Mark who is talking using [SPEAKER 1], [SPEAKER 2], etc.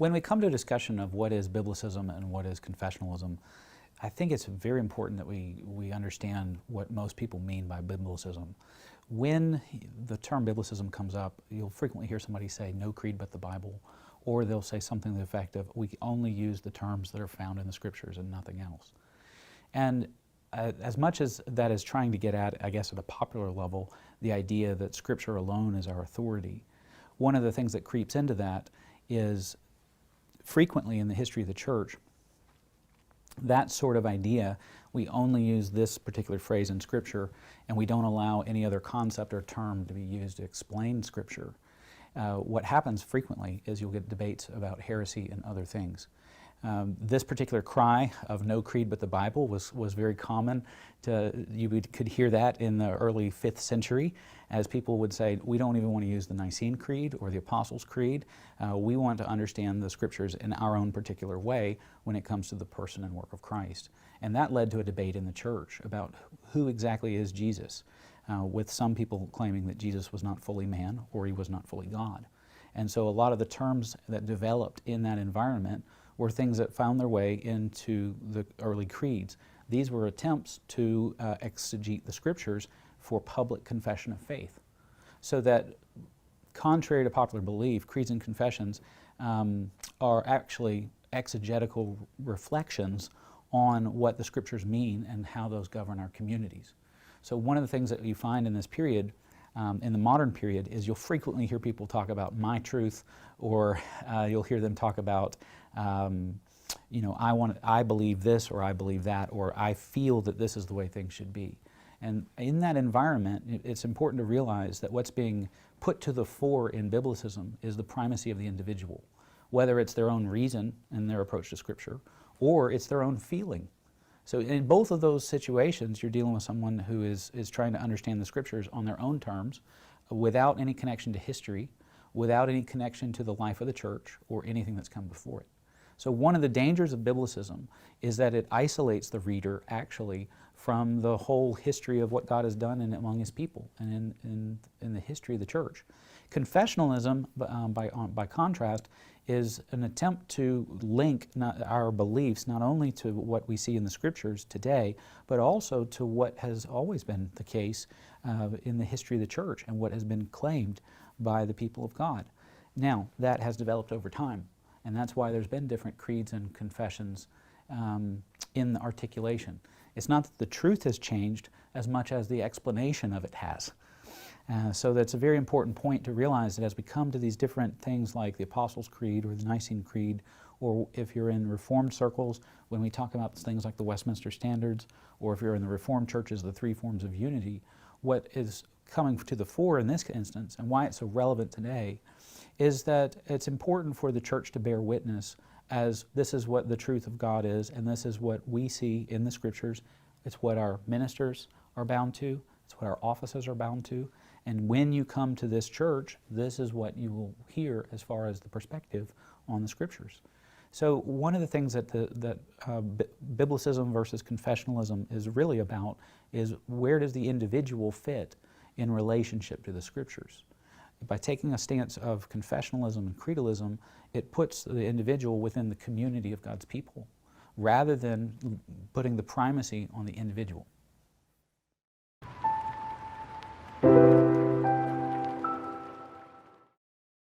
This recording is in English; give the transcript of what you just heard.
[SPEAKER 1] When we come to a discussion of what is Biblicism and what is confessionalism, I think it's very important that we understand what most people mean by Biblicism. When the term Biblicism comes up, you'll frequently hear somebody say, no creed but the Bible, or they'll say something to the effect of, we only use the terms that are found in the Scriptures and nothing else. And as much as that is trying to get at, I guess at a popular level, the idea that Scripture alone is our authority, one of the things that creeps into that is frequently in the history of the church, that sort of idea, we only use this particular phrase in Scripture and we don't allow any other concept or term to be used to explain Scripture. What happens frequently is you'll get debates about heresy and other things. This particular cry of no creed but the Bible was very common. You could hear that in the early 5th century as people would say, we don't even want to use the Nicene Creed or the Apostles' Creed. We want to understand the Scriptures in our own particular way when it comes to the person and work of Christ. And that led to a debate in the church about who exactly is Jesus, with some people claiming that Jesus was not fully man or he was not fully God. And so a lot of the terms that developed in that environment were things that found their way into the early creeds. These were attempts to exegete the Scriptures for public confession of faith. So that, contrary to popular belief, creeds and confessions are actually exegetical reflections on what the Scriptures mean and how those govern our communities. So one of the things that you find in this period, in the modern period, is you'll frequently hear people talk about my truth, or you'll hear them talk about you know, I believe this, or I believe that, or I feel that this is the way things should be. And in that environment, it's important to realize that what's being put to the fore in Biblicism is the primacy of the individual, whether it's their own reason in their approach to Scripture, or it's their own feeling. So in both of those situations, you're dealing with someone who is trying to understand the Scriptures on their own terms, without any connection to history, without any connection to the life of the church, or anything that's come before it. So one of the dangers of Biblicism is that it isolates the reader actually from the whole history of what God has done among His people and in the history of the church. Confessionalism, by contrast, is an attempt to link our beliefs not only to what we see in the Scriptures today, but also to what has always been the case in the history of the church and what has been claimed by the people of God. Now, that has developed over time, and that's why there's been different creeds and confessions in the articulation. It's not that the truth has changed as much as the explanation of it has. So that's a very important point to realize, that as we come to these different things like the Apostles' Creed or the Nicene Creed, or if you're in Reformed circles, when we talk about things like the Westminster Standards, or if you're in the Reformed churches, the three forms of unity, what is coming to the fore in this instance, and why it's so relevant today, is that it's important for the church to bear witness as this is what the truth of God is, and this is what we see in the Scriptures. It's what our ministers are bound to, it's what our offices are bound to, and when you come to this church, this is what you will hear as far as the perspective on the Scriptures. So one of the things that Biblicism versus confessionalism is really about is, where does the individual fit in relationship to the Scriptures? By taking a stance of confessionalism and creedalism, it puts the individual within the community of God's people, rather than putting the primacy on the individual.